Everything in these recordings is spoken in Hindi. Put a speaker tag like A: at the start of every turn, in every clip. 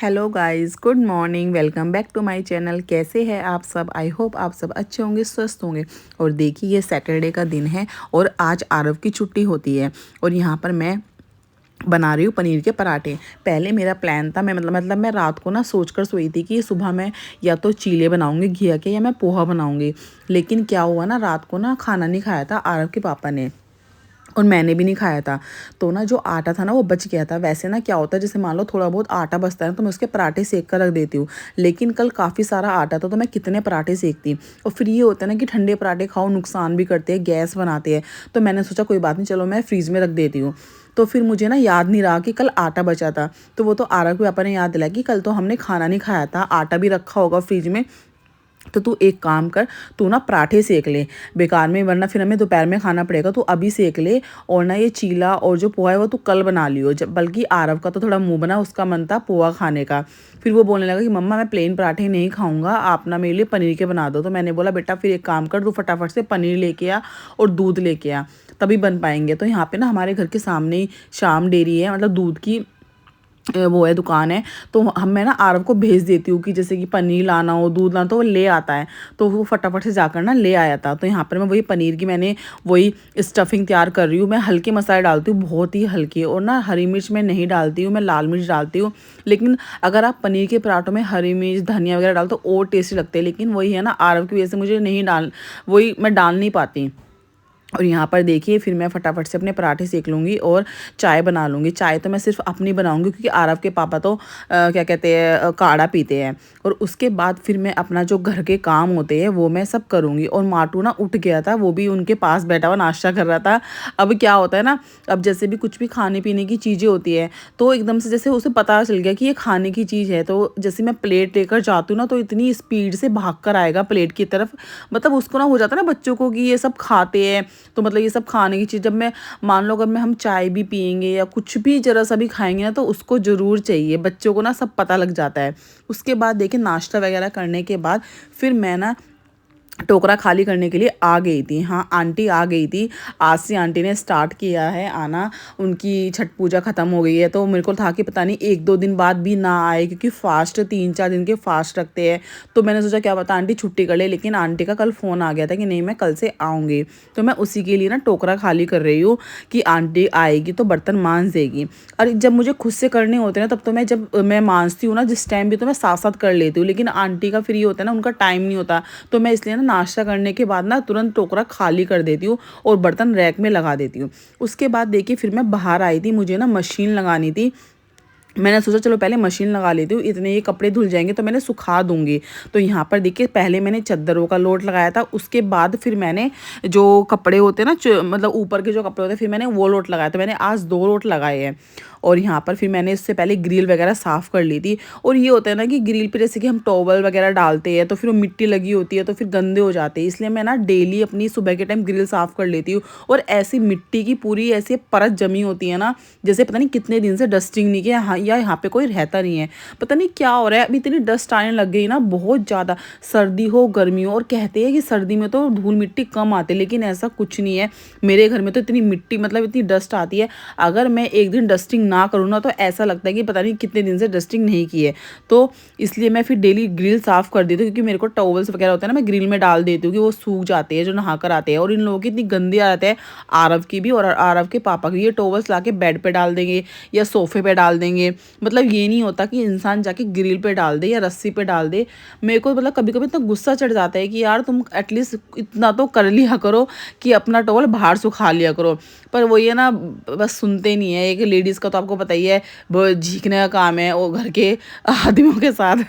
A: Hello guys, good morning. Welcome back to my channel. कैसे हैं आप सब? आई होप आप सब अच्छे होंगे, स्वस्थ होंगे। और देखिए, ये सैटरडे का दिन है और आज आरव की छुट्टी होती है और यहाँ पर मैं बना रही हूँ पनीर के पराठे। पहले मेरा प्लान था, मैं रात को ना सोचकर सोई थी कि सुबह मैं या तो चीले बनाऊंगी घिया के या मैं पोहा बनाऊंगी। लेकिन क्या हुआ ना, रात को ना खाना नहीं खाया था आरव के पापा ने और मैंने भी नहीं खाया था। तो ना जो आटा था ना वो बच गया था। वैसे ना क्या होता है, जैसे मान लो थोड़ा बहुत आटा बचता है ना तो मैं उसके पराठे सेक कर रख देती हूँ। लेकिन कल काफ़ी सारा आटा था तो मैं कितने पराठे सेकती। और फिर ये होता है ना कि ठंडे पराठे खाओ नुकसान भी करते हैं, गैस बनाते हैं। तो मैंने सोचा कोई बात नहीं, चलो मैं फ्रीज़ में रख देती हूँ। तो फिर मुझे ना याद नहीं रहा कि कल आटा बचा था। तो वो तो आरव के पापा ने याद दिलाया कि कल तो हमने खाना नहीं खाया था, आटा भी रखा होगा फ्रिज में। तो तू एक काम कर, तू ना पराठे सेक ले बेकार में, वरना फिर हमें दोपहर में खाना पड़ेगा। तू अभी सेक ले और ना ये चीला और जो पोहा है वो तू कल बना लियो। जब बल्कि आरव का तो थोड़ा मुंह बना, उसका मन था पोहा खाने का। फिर वो बोलने लगा कि मम्मा मैं प्लेन पराठे नहीं खाऊंगा, आप ना मेरे लिए पनीर के बना दो। तो मैंने बोला बेटा फिर एक काम कर, तू फटाफट से पनीर लेके आ और दूध लेके आ, तभी बन पाएंगे। तो यहाँ पे ना हमारे घर के सामने ही श्याम डेयरी है, मतलब दूध की वो है, दुकान है। तो मैं ना आरव को भेज देती हूँ कि जैसे कि पनीर लाना हो, दूध लाना, तो वो ले आता है। तो वो फटाफट से जाकर ना ले आया था। तो यहाँ पर मैं वही पनीर की मैंने वही स्टफिंग तैयार कर रही हूँ। मैं हल्के मसाले डालती हूँ, बहुत ही हल्के, और ना हरी मिर्च मैं नहीं डालती हूँ, मैं लाल मिर्च डालती हूँ। लेकिन अगर आप पनीर के पराठों में हरी मिर्च धनिया वगैरह डालो तो और टेस्टी लगते हैं। लेकिन वही है ना, आरव की वजह से मुझे नहीं डाल, वही मैं डाल नहीं पाती। और यहाँ पर देखिए, फिर मैं फटाफट से अपने पराठे सेक लूँगी और चाय बना लूँगी। चाय तो मैं सिर्फ अपनी बनाऊँगी क्योंकि आरव के पापा तो क्या कहते हैं, काढ़ा पीते हैं। और उसके बाद फिर मैं अपना जो घर के काम होते हैं वो मैं सब करूँगी। और माटू ना उठ गया था, वो भी उनके पास बैठा हुआ नाश्ता कर रहा था। अब क्या होता है ना, अब जैसे भी कुछ भी खाने पीने की चीज़ें होती है तो एकदम से जैसे उसे पता चल गया कि ये खाने की चीज़ है, तो जैसे मैं प्लेट लेकर जाती हूँ ना तो इतनी स्पीड से भाग कर आएगा प्लेट की तरफ। मतलब उसको ना हो जाता है ना बच्चों को कि ये सब खाते हैं, तो मतलब ये सब खाने की चीज़। जब मैं मान लो अगर मैं हम चाय भी पियेंगे या कुछ भी ज़रा सा भी खाएंगे ना तो उसको ज़रूर चाहिए। बच्चों को ना सब पता लग जाता है। उसके बाद देखिए, नाश्ता वगैरह करने के बाद फिर मैं ना टोकरा खाली करने के लिए आ गई थी। हाँ, आंटी आ गई थी। आज से आंटी ने स्टार्ट किया है आना, उनकी छठ पूजा ख़त्म हो गई है। तो मेरे को था कि पता नहीं एक दो दिन बाद भी ना आए, क्योंकि फास्ट 3-4 दिन के फास्ट रखते हैं। तो मैंने सोचा क्या पता आंटी छुट्टी कर ले, लेकिन आंटी का कल फ़ोन आ गया था कि नहीं मैं कल से आऊँगी। तो मैं उसी के लिए ना टोकरा खाली कर रही हूँ कि आंटी आएगी तो बर्तन मांज देगी। और जब मुझे खुद से करने होते हैं ना तब तो मैं, जब मैं मांजती हूँ ना जिस टाइम भी, तो मैं साथ साथ कर लेती हूँ। लेकिन आंटी का फिर ये होता है ना, उनका टाइम नहीं होता। तो मैं इसलिए ना नाश्ता करने के बाद ना तुरंत टोकरा खाली कर देती हूँ और बर्तन रैक में लगा देती हूँ। उसके बाद देखिए, फिर मैं बाहर आई थी, मुझे ना मशीन लगानी थी। मैंने सोचा चलो पहले मशीन लगा लेती हूँ, इतने ये कपड़े धुल जाएंगे तो मैंने सुखा दूंगी। तो यहाँ पर देखिए, पहले मैंने चद्दरों का लोड लगाया था, उसके बाद फिर मैंने जो कपड़े होते हैं ना, मतलब ऊपर के जो कपड़े होते हैं, फिर मैंने वो लोट लगाया। तो मैंने आज 2 लोट लगाए हैं। और यहाँ पर फिर मैंने इससे पहले ग्रिल वगैरह साफ़ कर ली थी। और ये होता है ना कि ग्रिल पे जैसे कि हम टॉवल वगैरह डालते हैं तो फिर वो मिट्टी लगी होती है तो फिर गंदे हो जाते हैं। इसलिए मैं ना डेली अपनी सुबह के टाइम ग्रिल साफ़ कर लेती हूँ। और ऐसी मिट्टी की पूरी ऐसी परत जमी होती है ना, जैसे पता नहीं कितने दिन से डस्टिंग नहीं किया। हाँ, या यहाँ पे कोई रहता नहीं है, पता नहीं क्या हो रहा है। अभी इतनी डस्ट आने लग गई ना, बहुत ज़्यादा, सर्दी हो गर्मी हो। और कहते हैं कि सर्दी में तो धूल मिट्टी कम आती है, लेकिन ऐसा कुछ नहीं है। मेरे घर में तो इतनी मिट्टी, मतलब इतनी डस्ट आती है। अगर मैं एक दिन डस्टिंग ना करूँ ना तो ऐसा लगता है कि पता नहीं कितने दिन से डस्टिंग नहीं की है। तो इसलिए मैं फिर डेली ग्रिल साफ़ कर देती हूँ, क्योंकि मेरे को टॉवल्स वगैरह होते हैं ना, मैं ग्रिल में डाल देती हूँ कि वो सूख जाते हैं जो नहा कर आते हैं। और इन लोगों की इतनी गंदी आदत है, आरव की भी और आरव के पापा की। ये टॉवल्स ला के बेड पर डाल देंगे या सोफे पे डाल देंगे। मतलब ये नहीं होता कि इंसान जाके ग्रिल पे डाल दे या रस्सी पे डाल दे। मेरे को मतलब कभी कभी इतना गुस्सा चढ़ जाता है कि यार तुम एटलीस्ट इतना तो कर लिया करो कि अपना टॉवल बाहर सुखा लिया करो। पर वो ये ना बस सुनते नहीं है। एक लेडीज़ का तो आपको पता ही है, वो झीकने का काम है वो घर के आदमियों के साथ।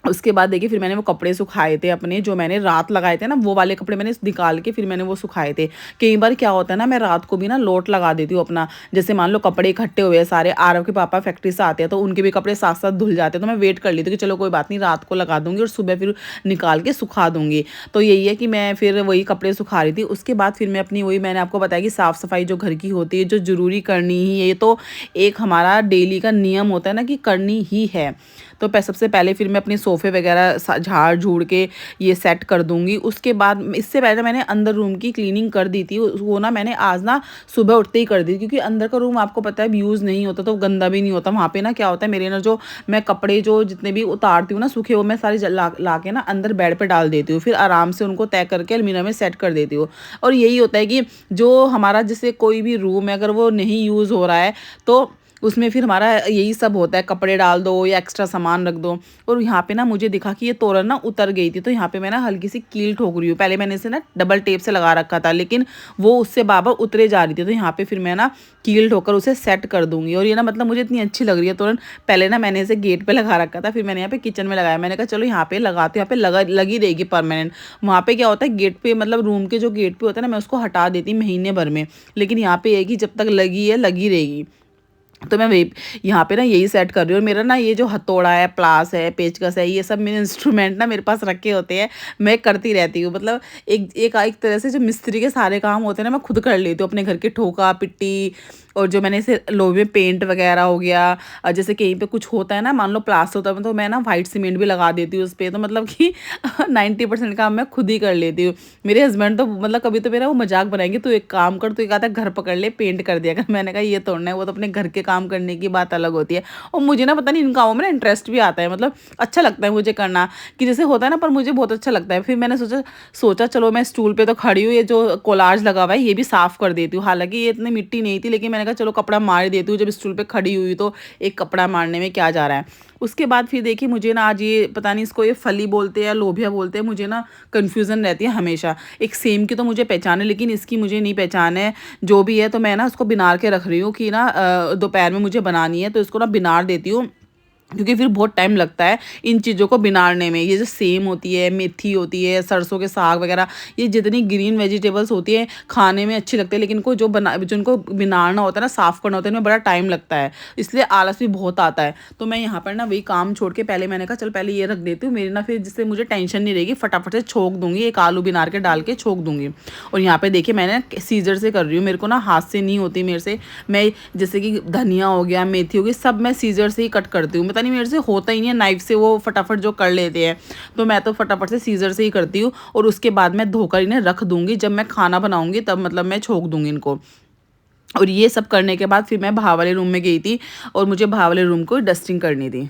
A: उसके बाद देखिए, फिर मैंने वो कपड़े सुखाए थे अपने, जो मैंने रात लगाए थे ना, वो वाले कपड़े मैंने निकाल के फिर मैंने वो सुखाए थे। कई बार क्या होता है ना, मैं रात को भी ना लोट लगा देती हूँ अपना। जैसे मान लो कपड़े इकट्ठे हुए हैं सारे, आरव के पापा फैक्ट्री से आते हैं तो उनके भी कपड़े साथ साथ धुल जाते हैं। तो मैं वेट कर लेती हूँ कि चलो कोई बात नहीं, रात को लगा दूंगी और सुबह फिर निकाल के सुखा दूंगी। तो यही है कि मैं फिर वही कपड़े सुखा रही थी। उसके बाद फिर मैं अपनी वही, मैंने आपको बताया कि साफ़ सफाई जो घर की होती है, जो ज़रूरी करनी ही है, ये तो एक हमारा डेली का नियम होता है ना कि करनी ही है। तो सबसे पहले फिर मैं अपने सोफे सोफ़े वगैरह झाड़ झूड़ के ये सेट कर दूँगी। उसके बाद इससे पहले मैंने अंदर रूम की क्लीनिंग कर दी थी, वो ना मैंने आज ना सुबह उठते ही कर दी, क्योंकि अंदर का रूम आपको पता है यूज़ नहीं होता तो गंदा भी नहीं होता। वहाँ पे ना क्या होता है, मेरे ना जो मैं कपड़े जो जितने भी उतारती हूँ ना सूखे, वो मैं सारे ला के ना अंदर बेड पे डाल देती हूँ, फिर आराम से उनको तय करके अलमीरा में सेट कर देती हूँ। और यही होता है कि जो हमारा जैसे कोई भी रूम है अगर वो नहीं यूज़ हो रहा है तो उसमें फिर हमारा यही सब होता है, कपड़े डाल दो या एक्स्ट्रा सामान रख दो। और यहाँ पे ना मुझे दिखा कि ये तोरण ना उतर गई थी, तो यहाँ पे मैं ना हल्की सी कील ठोक रही हूँ। पहले मैंने इसे ना डबल टेप से लगा रखा था, लेकिन वो उससे बार-बार उतरे जा रही थी, तो यहाँ पे फिर मैं ना कील ठोकर उसे सेट कर दूँगी। और ये ना मतलब मुझे इतनी अच्छी लग रही है तोरण। पहले ना मैंने इसे गेट पे लगा रखा था, फिर मैंने यहाँ पे किचन में लगाया। मैंने कहा चलो यहाँ पे लगाती हूँ, यहाँ पे लगी रहेगी परमानेंट। वहाँ पे क्या होता है, गेट पे मतलब रूम के जो गेट पे होता है ना, मैं उसको हटा देती महीने भर में। लेकिन यहाँ पे है कि जब तक लगी है लगी रहेगी। तो मैं वही यहाँ पे ना यही सेट कर रही हूँ। और मेरा ना ये जो हथौड़ा है, प्लास है, पेचकस है, ये सब मेरे इंस्ट्रूमेंट ना मेरे पास रखे होते हैं, मैं करती रहती हूँ। मतलब एक तरह से जो मिस्त्री के सारे काम होते हैं ना, मैं खुद कर लेती हूँ अपने घर के, ठोका पिट्टी। और जो मैंने इसे लोहे में पेंट वगैरह हो गया, जैसे कहीं पे कुछ होता है ना, मान लो प्लास्टर होता है तो मैं ना वाइट सीमेंट भी लगा देती हूँ उस पर। तो मतलब कि 90% काम मैं खुद ही कर लेती हूँ। मेरे हस्बैंड तो मतलब कभी तो मेरा वो मजाक बनाएंगे, तू एक काम कर, तू एक आधा घर पकड़ ले, पेंट कर दिया कर। मैंने कहा ये तोड़ना है, वो तो अपने घर के काम करने की बात अलग होती है। और मुझे ना पता नहीं इन कामों में ना इंटरेस्ट भी आता है, मतलब अच्छा लगता है मुझे करना, कि जैसे होता है ना, पर मुझे बहुत अच्छा लगता है। फिर मैंने सोचा चलो मैं स्टूल पे तो खड़ी हूँ, ये जो कोलाज लगा हुआ है ये भी साफ़ कर देती हूँ। हालांकि ये इतनी मिट्टी नहीं थी, लेकिन मैंने कहा चलो कपड़ा मार देती हूँ, जब स्टूल पे खड़ी हुई तो एक कपड़ा मारने में क्या जा रहा है। उसके बाद फिर देखिए मुझे ना आज ये पता नहीं इसको ये फली बोलते हैं या लोबिया बोलते हैं, मुझे ना कन्फ्यूज़न रहती है हमेशा। एक सेम की तो मुझे पहचान है, लेकिन इसकी मुझे नहीं पहचान है। जो भी है तो मैं ना उसको बिनार के रख रही हूँ कि ना दोपहर में मुझे बनानी है, तो इसको ना बिनार देती हूँ, क्योंकि फिर बहुत टाइम लगता है इन चीज़ों को बिनारने में। ये जो सेम होती है, मेथी होती है, सरसों के साग वगैरह, ये जितनी ग्रीन वेजिटेबल्स होती हैं खाने में अच्छी लगती है, लेकिन को जिनको बिनारना होता है ना, साफ़ करना होता है, इनमें बड़ा टाइम लगता है, इसलिए आलस भी बहुत आता है। तो मैं यहाँ पर ना वही काम छोड़ के पहले मैंने कहा चल पहले ये रख देती हूँ, मेरी ना फिर जिससे मुझे टेंशन नहीं रहेगी, फटाफट से छोंक दूँगी, एक आलू बिनार के डाल के छोंक दूँगी। और यहाँ पे देखिए मैंने सीजर से कर रही हूँ, मेरे को ना हाथ से नहीं होती मेरे से। मैं जैसे कि धनिया हो गया, मेथी हो गई, सब मैं सीजर से ही कट करती हूँ। पता नहीं मेरे से होता ही नहीं है, नाइफ से वो फटाफट जो कर लेते हैं, तो मैं तो फटाफट से सीजर से ही करती हूँ। और उसके बाद मैं धोकर इन्हें रख दूँगी, जब मैं खाना बनाऊँगी तब मतलब मैं छोंक दूँगी इनको। और ये सब करने के बाद फिर मैं बाहर वाले रूम में गई थी, और मुझे बाहर वाले रूम को डस्टिंग करनी थी।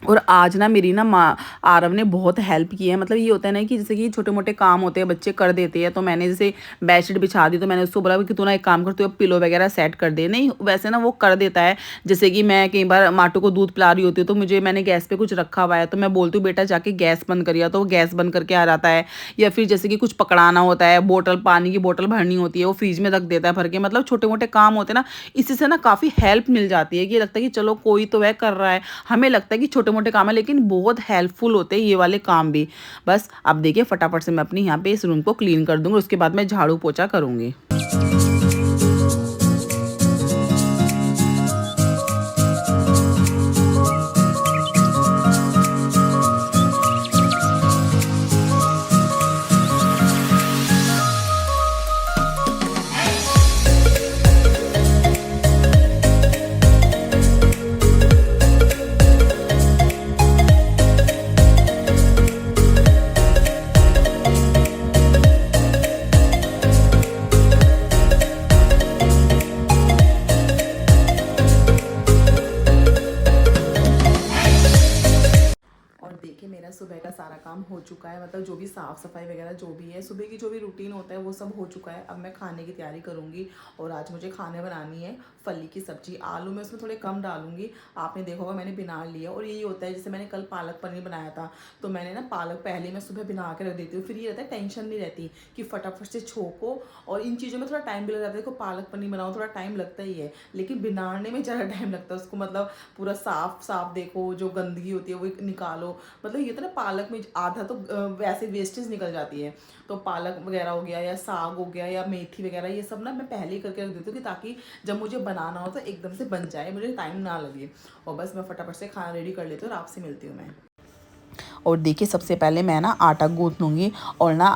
A: और आज ना मेरी ना माँ आरव ने बहुत हेल्प की है। मतलब ये होता है ना कि जैसे कि छोटे मोटे काम होते हैं, बच्चे कर देते हैं, तो मैंने जैसे बेडशीट बिछा दी, तो मैंने उसको बोला कि तू ना एक काम कर, तू अब पिलो वगैरह सेट कर दे। नहीं वैसे ना वो कर देता है। जैसे कि मैं कई बार माटू को दूध पिला रही होती हूँ, तो मैंने गैस पे कुछ रखा हुआ है, तो मैं बोलती हूँ बेटा जाके गैस बंद करिए, तो वो गैस बंद करके आ जाता है। या फिर जैसे कि कुछ पकड़ाना होता है, पानी की बोतल भरनी होती है, वो फ्रिज में रख देता है भर के। मतलब छोटे मोटे काम होते हैं ना, इसी से ना काफ़ी हेल्प मिल जाती है, कि लगता है कि चलो कोई तो वह कर रहा है। हमें लगता है कि छोटे मोटे काम है, लेकिन बहुत हेल्पफुल होते हैं ये वाले काम भी। बस अब देखिए फटाफट से मैं अपनी यहाँ पे इस रूम को क्लीन कर दूंगी, उसके बाद मैं झाड़ू पोछा करूंगी। देखिए मेरा सुबह का सारा काम हो चुका है, मतलब जो भी साफ़ सफाई वगैरह जो भी है, सुबह की जो भी रूटीन होता है वो सब हो चुका है। अब मैं खाने की तैयारी करूँगी, और आज मुझे खाने बनानी है फली की सब्जी। आलू मैं उसमें थोड़े कम डालूंगी, आपने देखा होगा मैंने बिनार लिया। और यही होता है, जैसे मैंने कल पालक पनीर बनाया था, तो मैंने ना पालक पहले मैं सुबह बिना के रख देती हूँ, फिर ये रहता है टेंशन नहीं रहती कि फटाफट से छोको। और इन चीज़ों में थोड़ा टाइम भी लग जाता है। देखो पालक पनीर बनाओ थोड़ा टाइम लगता ही है, लेकिन बिनारने में ज़्यादा टाइम लगता है उसको। मतलब पूरा साफ साफ देखो, जो गंदगी होती है वो निकालो। मतलब ये तो ना पालक में आधा तो वैसे वेस्टेज निकल जाती है। तो पालक वगैरह हो गया, या साग हो गया, या मेथी वगैरह, ये सब ना मैं पहले ही करके रख देती हूँ, कि ताकि जब मुझे बनाना हो तो एकदम से बन जाए, मुझे टाइम ना लगे। और बस मैं फटाफट से खाना रेडी कर लेती हूँ और आपसे मिलती हूँ मैं। और देखिए सबसे पहले मैं ना आटा गूँथ लूँगी। और ना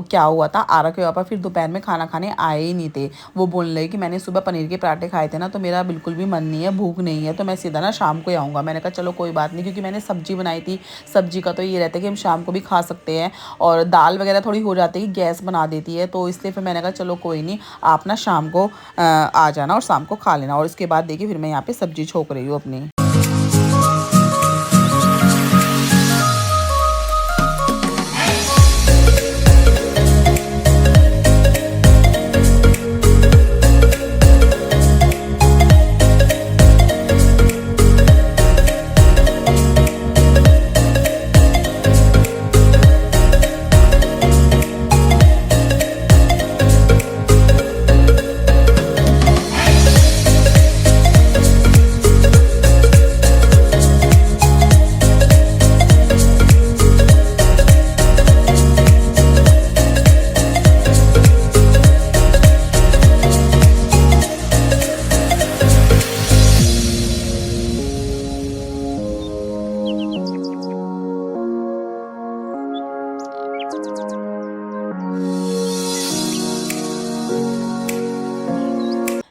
A: क्या हुआ था, आरा के पापा फिर दोपहर में खाना खाने आए ही नहीं थे। वो बोलने लगे कि मैंने सुबह पनीर के पराठे खाए थे ना, तो मेरा बिल्कुल भी मन नहीं है, भूख नहीं है, तो मैं सीधा ना शाम को ही आऊँगा। मैंने कहा चलो कोई बात नहीं, क्योंकि मैंने सब्जी बनाई थी। सब्जी का तो ये रहता है कि हम शाम को भी खा सकते हैं, और दाल वगैरह थोड़ी हो जाती है, गैस बना देती है, तो इसलिए फिर मैंने कहा चलो कोई नहीं, आप ना शाम को आ जाना और शाम को खा लेना। और उसके बाद देखिए फिर मैं यहाँ पे सब्जी छोक रही हूँ अपनी।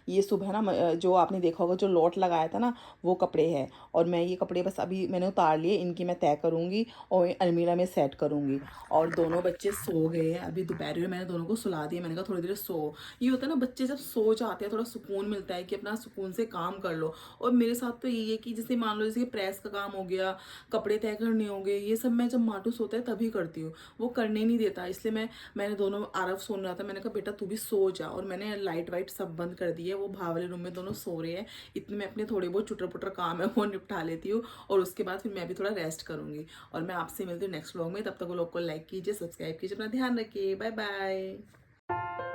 A: ये सुबह ना जो आपने देखा होगा जो लॉट लगाया था ना, वो कपड़े हैं। और मैं ये कपड़े बस अभी मैंने उतार लिए, इनकी मैं तय करूँगी और अलमीरा में सेट करूँगी। और दोनों बच्चे सो गए हैं, अभी दोपहर में मैंने दोनों को सुला दिया। मैंने कहा थोड़ी देर सो, ये होता है ना बच्चे जब सो जाते हैं थोड़ा सुकून मिलता है कि अपना सुकून से काम कर लो। और मेरे साथ तो यही है कि जैसे मान लो जैसे प्रेस का काम हो गया, कपड़े तय करने हो गए, ये सब मैं जब माटू सोता है तभी करती हूँ, वो करने नहीं देता। इसलिए मैंने दोनों, आरव सोन रहा था, मैंने कहा बेटा तू भी सो जा, और मैंने लाइट वाइट सब बंद कर दी है। वो भाव वाले रूम में दोनों सो रहे हैं, इतने में अपने थोड़े बहुत चुटर पुटर काम है वो निपटा लेती हूँ, और उसके बाद फिर मैं भी थोड़ा रेस्ट करूंगी। और मैं आपसे मिलती हूँ नेक्स्ट व्लॉग में, तब तक वो लोग को लाइक कीजिए, सब्सक्राइब कीजिए, अपना ध्यान रखिए, बाय बाय।